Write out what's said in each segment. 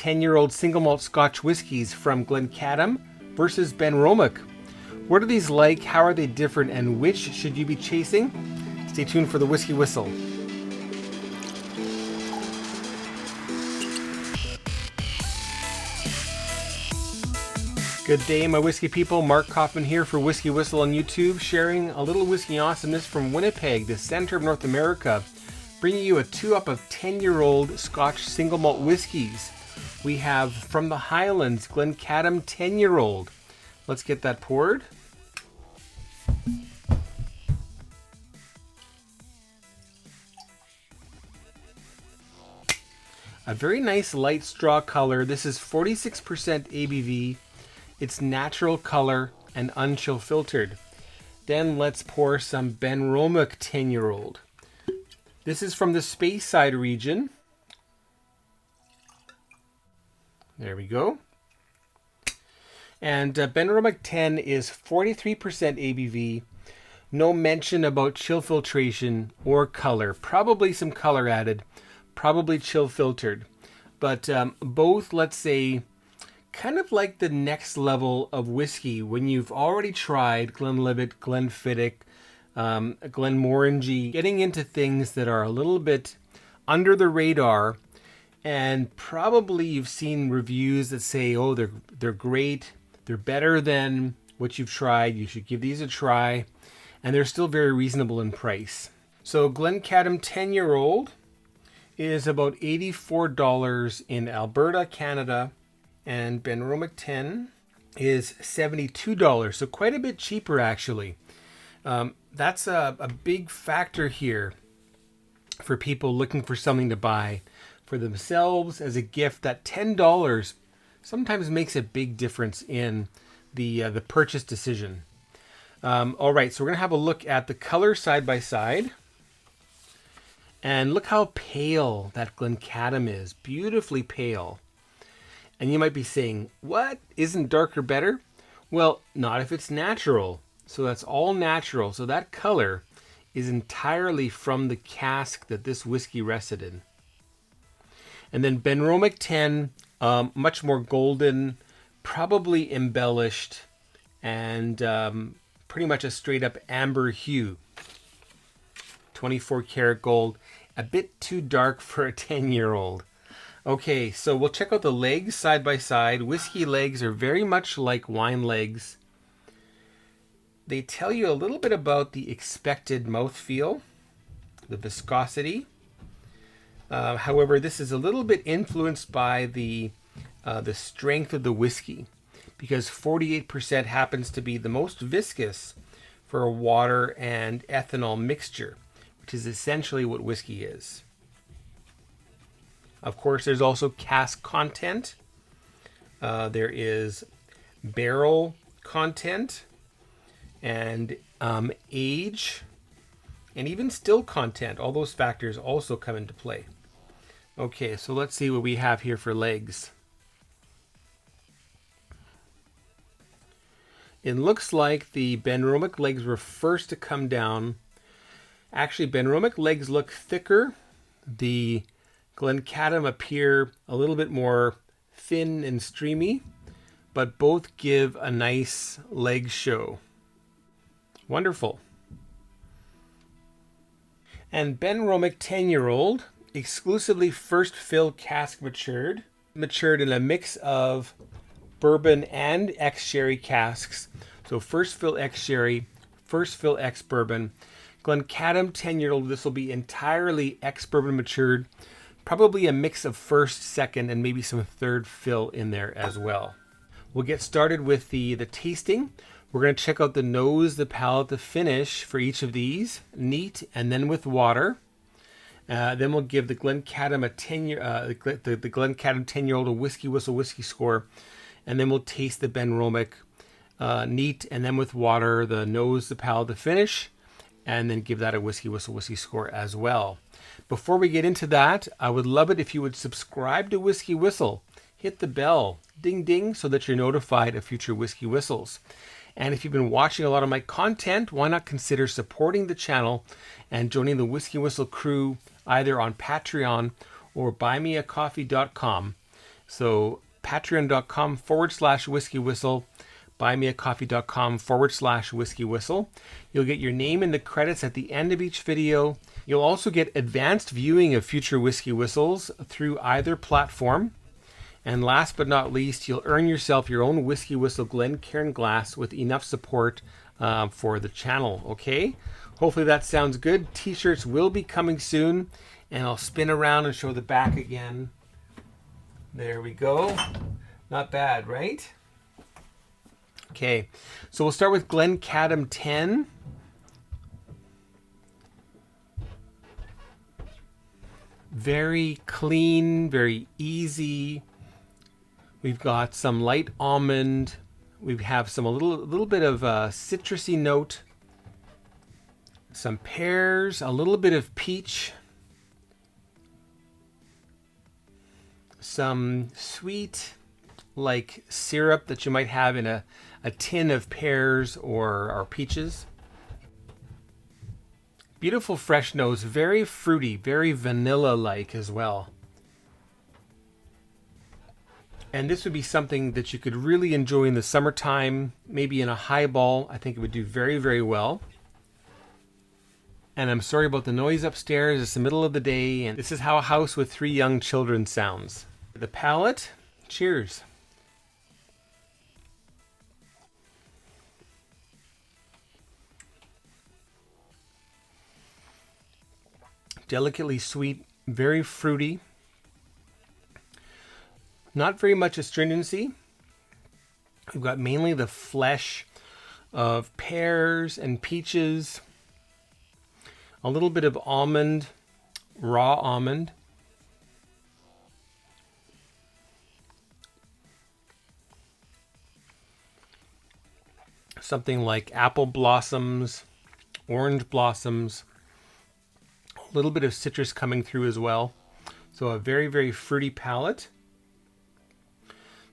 10-year-old single malt Scotch whiskies from Glencadam versus Benromach. What are these like? How are they different? And which should you be chasing? Stay tuned for the Whisky Whistle. Good day, my whiskey people. Mark Kaufman here for Whisky Whistle on YouTube, sharing a little whiskey awesomeness from Winnipeg, the center of North America, bringing you a 2-up of 10-year-old Scotch single malt whiskies. We have from the Highlands, Glencadam 10-year-old. Let's get that poured. A very nice light straw color. This is 46% ABV. It's natural color and unchill filtered. Then let's pour some Benromach 10-year-old. This is from the Speyside region. There we go. And Benromach 10 is 43% ABV. No mention about chill filtration or color. Probably some color added. Probably chill filtered. But both, let's say, kind of like the next level of whiskey when you've already tried Glenlivet, Glenfiddich, Glenmorangie, getting into things that are a little bit under the radar, and probably you've seen reviews that say, oh, they're great, they're better than what you've tried, you should give these a try, and they're still very reasonable in price. So Glencadam 10-year-old is about $84 in Alberta, Canada, and Benromach 10 is $72, so quite a bit cheaper actually. That's a big factor here for people looking for something to buy for themselves as a gift. That $10 sometimes makes a big difference in the purchase decision. All right, so we're gonna have a look at the color side by side. And look how pale that Glencadam is, beautifully pale. And you might be saying, what? Isn't darker better? Well, not if it's natural. So that's all natural. So that color is entirely from the cask that this whiskey rested in. And then Benromach 10, much more golden, probably embellished, and pretty much a straight up amber hue. 24 karat gold, a bit too dark for a 10-year-old. Okay, so we'll check out the legs side by side. Whiskey legs are very much like wine legs. They tell you a little bit about the expected mouthfeel, the viscosity. However, this is a little bit influenced by the strength of the whiskey, because 48% happens to be the most viscous for a water and ethanol mixture, which is essentially what whiskey is. Of course, there's also cask content. There is barrel content and age, and even still content. All those factors also come into play. Okay, so let's see what we have here for legs. It looks like the Benromach legs were first to come down. Actually, Benromach legs look thicker. The Glencadam appear a little bit more thin and streamy, but both give a nice leg show. Wonderful. And Benromach 10-year-old, exclusively first fill cask matured in a mix of bourbon and ex-sherry casks. So first fill ex-sherry, first fill ex-bourbon. Glencadam 10-year-old, this will be entirely ex-bourbon matured. Probably a mix of first, second, and maybe some third fill in there as well. We'll get started with the tasting. We're going to check out the nose, the palate, the finish for each of these, neat, and then with water. Then we'll give the Glencadam the Glencadam 10-year-old a Whisky Whistle whiskey score, and then we'll taste the Benromach neat, and then with water, the nose, the palate, the finish, and then give that a Whisky Whistle whiskey score as well. Before we get into that, I would love it if you would subscribe to Whisky Whistle. Hit the bell, ding ding, so that you're notified of future Whisky Whistles. And if you've been watching a lot of my content, why not consider supporting the channel and joining the Whisky Whistle crew either on Patreon or buymeacoffee.com. So patreon.com/whiskywhistle, buymeacoffee.com/whiskywhistle. You'll get your name in the credits at the end of each video. You'll also get advanced viewing of future Whisky Whistles through either platform. And last but not least, you'll earn yourself your own Whisky Whistle Glencairn glass with enough support for the channel, okay? Hopefully that sounds good. T-shirts will be coming soon, and I'll spin around and show the back again. There we go. Not bad, right? Okay, so we'll start with Glencadam 10. Very clean, very easy. We've got some light almond. We have some a little bit of citrusy note. Some pears, a little bit of peach. Some sweet, like syrup that you might have in a tin of pears or peaches. Beautiful fresh nose, very fruity, very vanilla-like as well. And this would be something that you could really enjoy in the summertime, maybe in a highball. I think it would do very, very well. And I'm sorry about the noise upstairs. It's the middle of the day, and this is how a house with 3 young children sounds. The palate, cheers. Delicately sweet, very fruity. Not very much astringency. We've got mainly the flesh of pears and peaches. A little bit of almond, raw almond. Something like apple blossoms, orange blossoms. A little bit of citrus coming through as well. So a very, very fruity palate.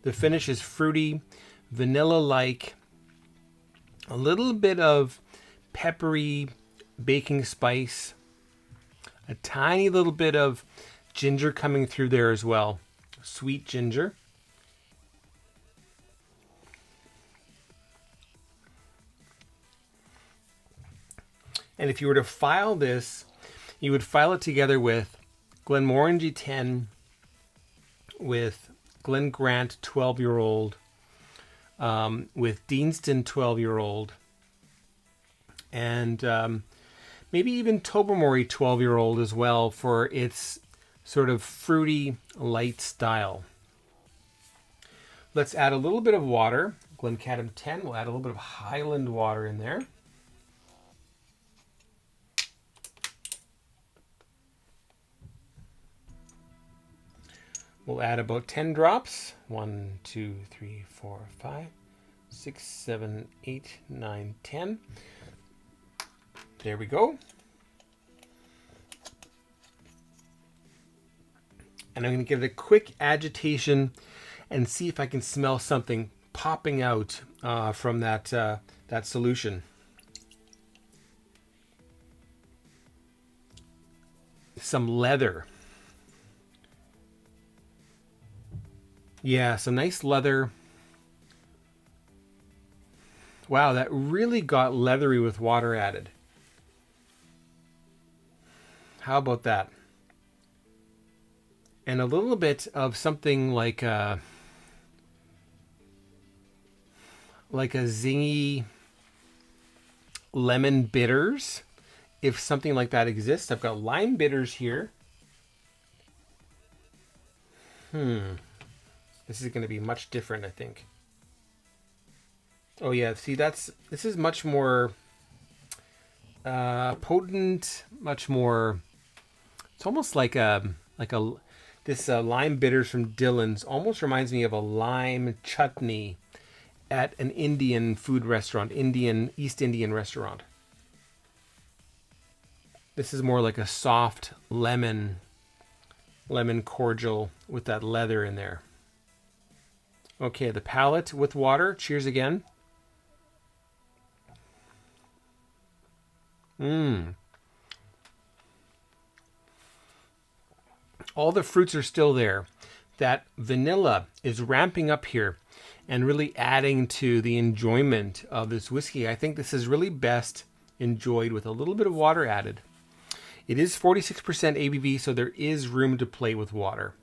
The finish is fruity, vanilla-like, a little bit of peppery baking spice, a tiny little bit of ginger coming through there as well, sweet ginger. And if you were to file this, you would file it together with Glenmorangie 10, with Glen Grant 12-year-old, with Deanston 12-year-old, and maybe even Tobermory 12-year-old as well for its sort of fruity, light style. Let's add a little bit of water. Glencadam 10, we'll add a little bit of Highland water in there. We'll add about 10 drops. 1, 2, 3, 4, 5, 6, 7, 8, 9, 10. There we go. And I'm going to give it a quick agitation and see if I can smell something popping out from that solution. Some leather. Yeah, some nice leather. Wow, that really got leathery with water added. How about that? And a little bit of something like a zingy lemon bitters, if something like that exists. I've got lime bitters here. This is going to be much different, I think. Oh yeah, see, this is much more potent, much more. It's almost like this lime bitters from Dillon's almost reminds me of a lime chutney at an Indian food restaurant, East Indian restaurant. This is more like a soft lemon cordial with that leather in there. Okay, the palate with water. Cheers again. All the fruits are still there. that vanilla is ramping up here and really adding to the enjoyment of this whiskey. I think this is really best enjoyed with a little bit of water added. It is 46% ABV, so there is room to play with water.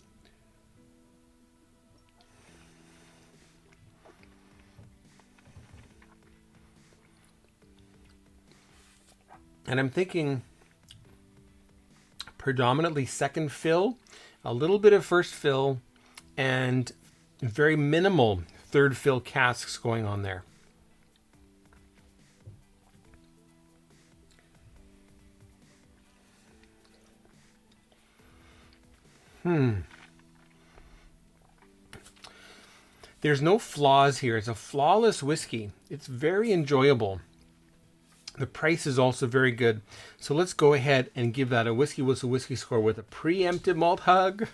And I'm thinking predominantly second fill, a little bit of first fill, and very minimal third fill casks going on there. There's no flaws here. It's a flawless whiskey. It's very enjoyable. The price is also very good. So let's go ahead and give that a Whisky Whistle whiskey score with a preemptive malt hug.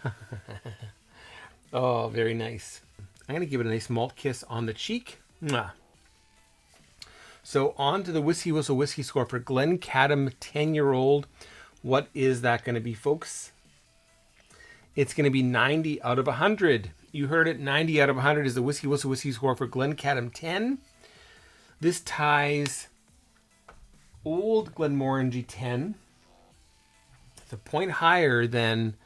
Oh, very nice. I'm going to give it a nice malt kiss on the cheek. Mwah. So on to the Whisky Whistle whiskey score for Glencadam 10-year-old. What is that going to be, folks? It's going to be 90 out of 100. You heard it, 90 out of 100 is the Whisky Whistle whiskey score for Glencadam 10. This ties old Glenmorangie 10. It's a point higher than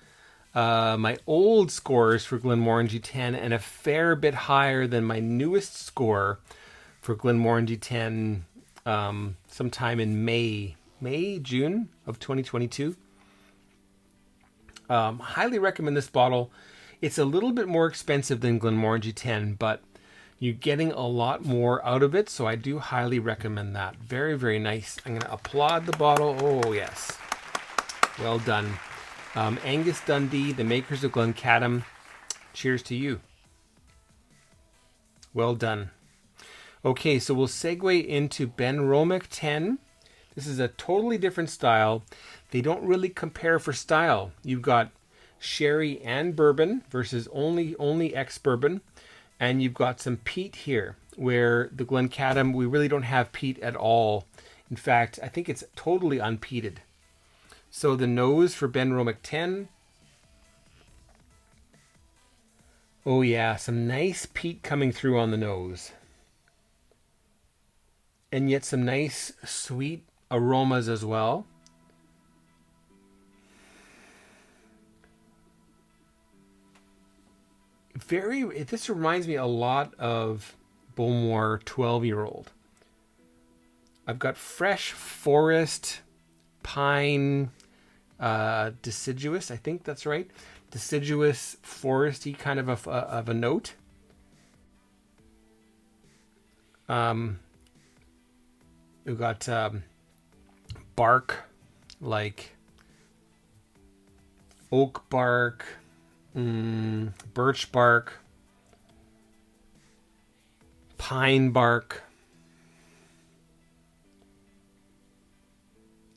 my old scores for Glenmorangie 10 and a fair bit higher than my newest score for Glenmorangie 10 sometime in June of 2022. Highly recommend this bottle. It's a little bit more expensive than Glenmorangie 10, but you're getting a lot more out of it, so I do highly recommend that. Very, very nice. I'm going to applaud the bottle. Oh, yes. Well done. Angus Dundee, the makers of Glencadam, cheers to you. Well done. Okay, so we'll segue into Benromach 10. This is a totally different style. They don't really compare for style. You've got sherry and bourbon versus only ex-bourbon. And you've got some peat here, where the Glencadam, we really don't have peat at all. In fact, I think it's totally unpeated. So the nose for Benromach 10. Oh yeah, some nice peat coming through on the nose. And yet some nice sweet aromas as well. This reminds me a lot of Beaumont 12-year-old. I've got fresh forest, pine, deciduous, I think that's right. Deciduous, foresty kind of a note. We've got bark, like oak bark, birch bark, pine bark.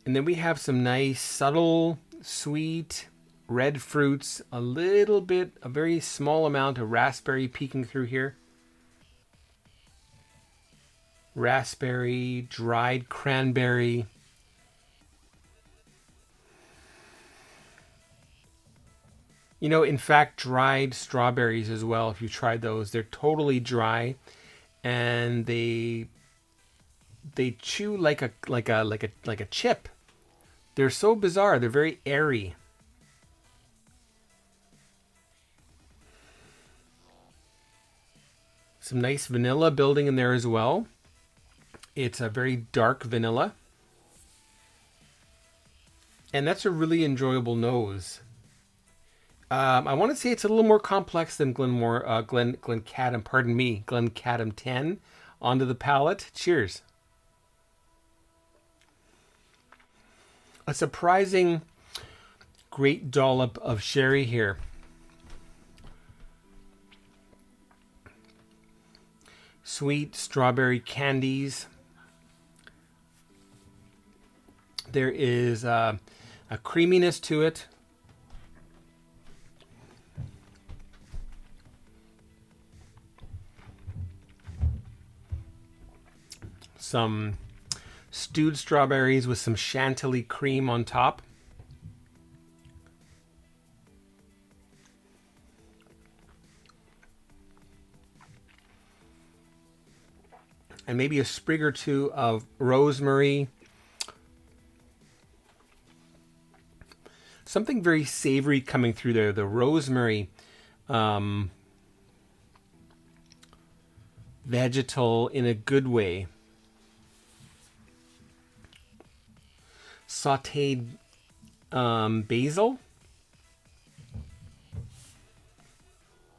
And then we have some nice subtle, sweet, red fruits, a very small amount of raspberry peeking through here. Raspberry, dried cranberry. You know, in fact, dried strawberries as well, if you've tried those. They're totally dry and they chew like a chip. They're so bizarre. They're very airy. Some nice vanilla building in there as well. It's a very dark vanilla. And that's a really enjoyable nose. I want to say it's a little more complex than Glencadam, pardon me, Glencadam 10 onto the palate. Cheers. A surprising great dollop of sherry here. Sweet strawberry candies. There is a creaminess to it. Some stewed strawberries with some chantilly cream on top. and maybe a sprig or two of rosemary. Something very savory coming through there. The rosemary, vegetal in a good way. Sauteed basil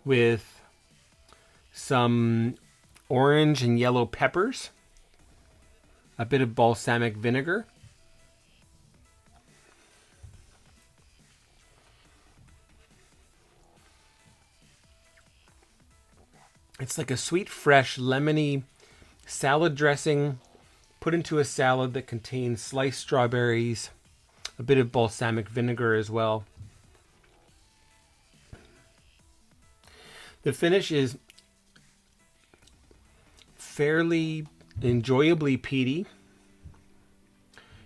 with some orange and yellow peppers, a bit of balsamic vinegar, it's like a sweet, fresh, lemony salad dressing put into a salad that contains sliced strawberries, a bit of balsamic vinegar as well. The finish is fairly enjoyably peaty.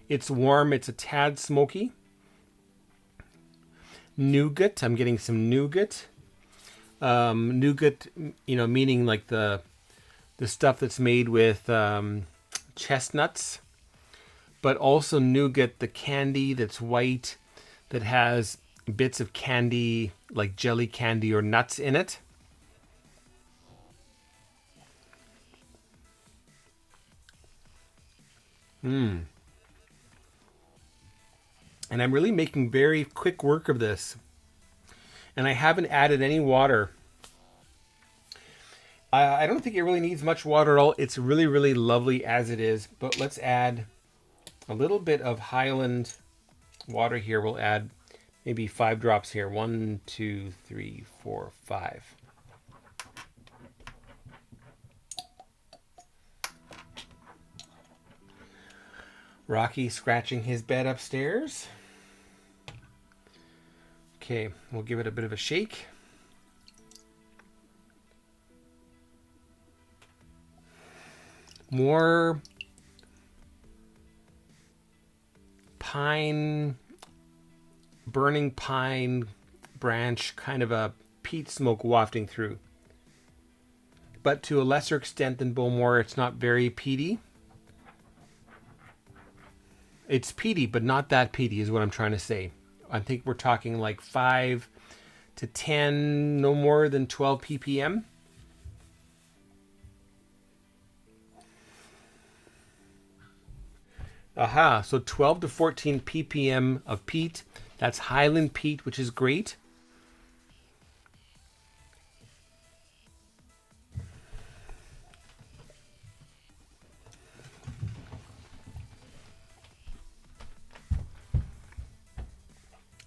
It's warm, it's a tad smoky. Nougat, I'm getting some nougat. Nougat, meaning like the stuff that's made with chestnuts, but also nougat, the candy that's white, that has bits of candy like jelly candy or nuts in it. And I'm really making very quick work of this. And I haven't added any water. I don't think it really needs much water at all. It's really, really lovely as it is. But let's add a little bit of Highland water here. We'll add maybe 5 drops here. 1, 2, 3, 4, 5. Rocky scratching his bed upstairs. Okay, we'll give it a bit of a shake. More pine, burning pine branch, kind of a peat smoke wafting through. But to a lesser extent than Bowmore, it's not very peaty. It's peaty, but not that peaty is what I'm trying to say. I think we're talking like 5 to 10, no more than 12 ppm. Aha, so 12 to 14 ppm of peat. That's Highland peat, which is great.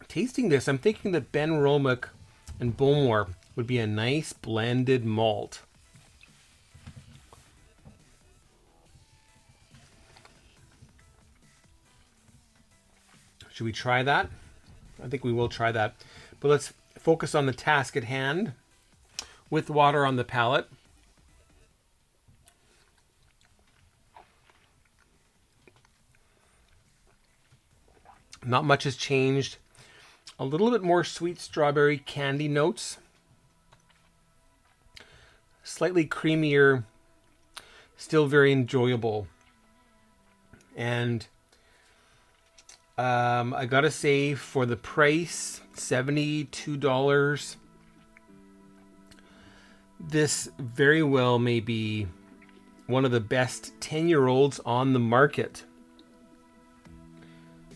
Tasting this, I'm thinking that Benromach and Bowmore would be a nice blended malt. Should we try that? I think we will try that. But let's focus on the task at hand with water on the palate. Not much has changed. A little bit more sweet strawberry candy notes. Slightly creamier, still very enjoyable. And I gotta say, for the price, $72, this very well may be one of the best 10-year-olds on the market.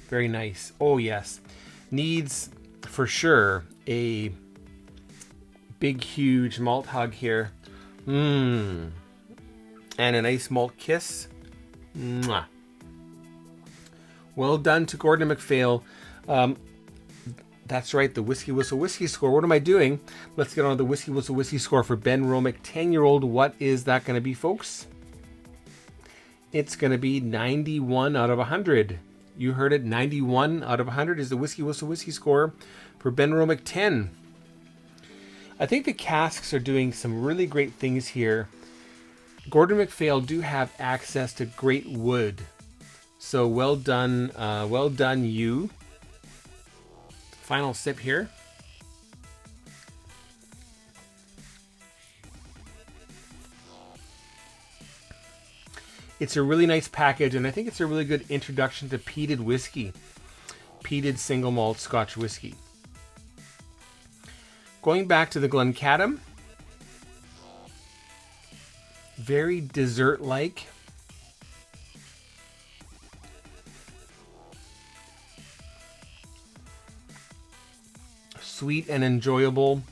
Very nice. Oh yes. Needs, for sure, a big, huge malt hug here. And a nice malt kiss. Mwah. Well done to Gordon MacPhail. That's right, the Whisky Whistle Whiskey Score. What am I doing? Let's get on to the Whisky Whistle Whiskey Score for Benromach 10-year-old. What is that going to be, folks? It's going to be 91 out of 100. You heard it, 91 out of 100 is the Whisky Whistle Whiskey Score for Benromach 10. I think the casks are doing some really great things here. Gordon MacPhail do have access to great wood. So well done you. Final sip here. It's a really nice package, and I think it's a really good introduction to peated whiskey. Peated single malt Scotch whiskey. Going back to the Glencadam. Very dessert-like. Sweet and enjoyable.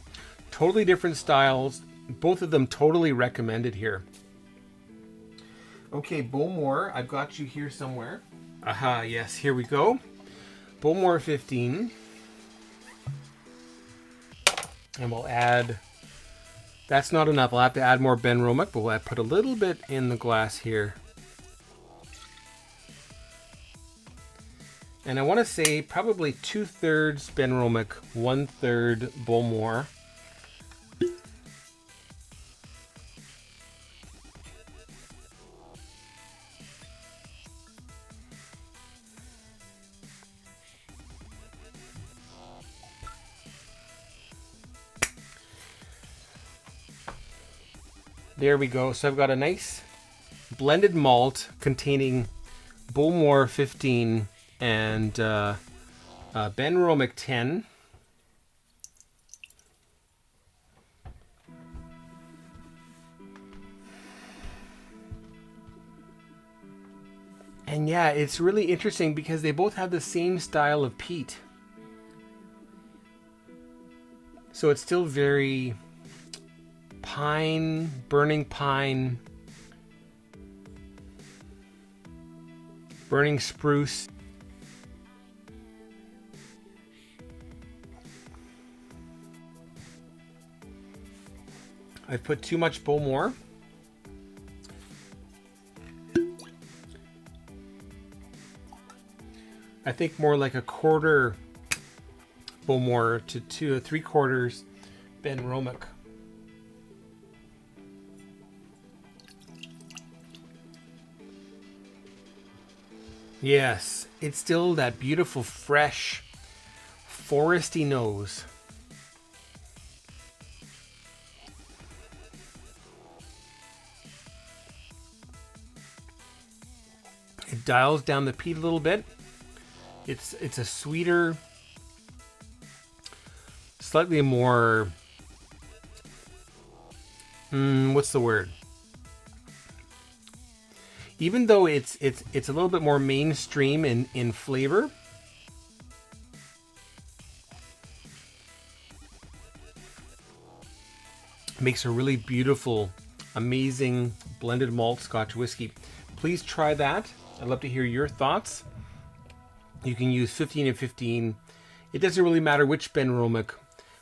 Totally different styles. Both of them totally recommended here. Okay, Bowmore, I've got you here somewhere. Aha, yes, here we go. Bowmore 15. And we'll add, that's not enough. I'll have to add more Benromach, but we'll put a little bit in the glass here. And I want to say probably 2/3 Benromach, 1/3 Bowmore. There we go. So I've got a nice blended malt containing Bowmore 15 and Benromach 10. And yeah, it's really interesting because they both have the same style of peat. So it's still very pine, burning spruce. I've put too much Bowmore. I think more like a quarter Bowmore to 2 or 3/4 Benromach. Yes, it's still that beautiful, fresh, foresty nose. It dials down the peat a little bit. It's a sweeter, slightly more, what's the word? Even though it's a little bit more mainstream in flavor, it makes a really beautiful, amazing blended malt Scotch whiskey. Please try that. I'd love to hear your thoughts. You can use 15 and 15. It doesn't really matter which Benromach,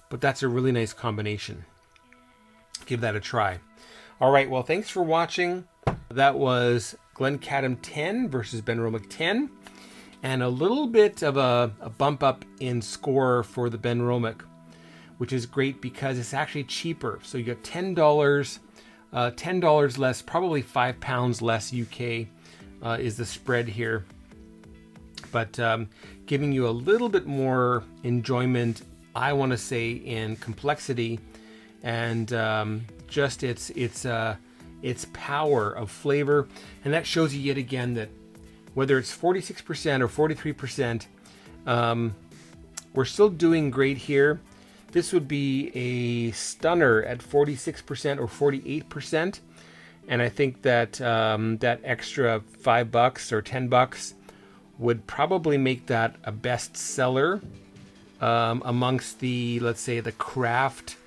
but that's a really nice combination. Give that a try. All right, well, thanks for watching. That was Glencadam 10 versus Benromach 10, and a little bit of a bump up in score for the Benromach, which is great because it's actually cheaper. So you get $10 less, probably £5 less UK is the spread here. But giving you a little bit more enjoyment, I want to say, in complexity and just its power of flavor. And that shows you yet again that whether it's 46% or 43%, we're still doing great here. This would be a stunner at 46% or 48%. And I think that that extra $5 or $10 would probably make that a bestseller amongst the, let's say, the craft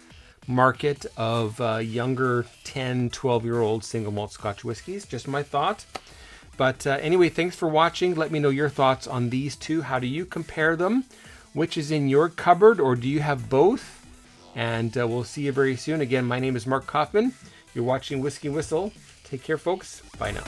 market of younger 10, 12-year-old single malt Scotch whiskies. Just my thought. But anyway, thanks for watching. Let me know your thoughts on these two. How do you compare them? Which is in your cupboard, or do you have both? And we'll see you very soon. Again, my name is Mark Kaufman. You're watching Whisky Whistle. Take care, folks. Bye now.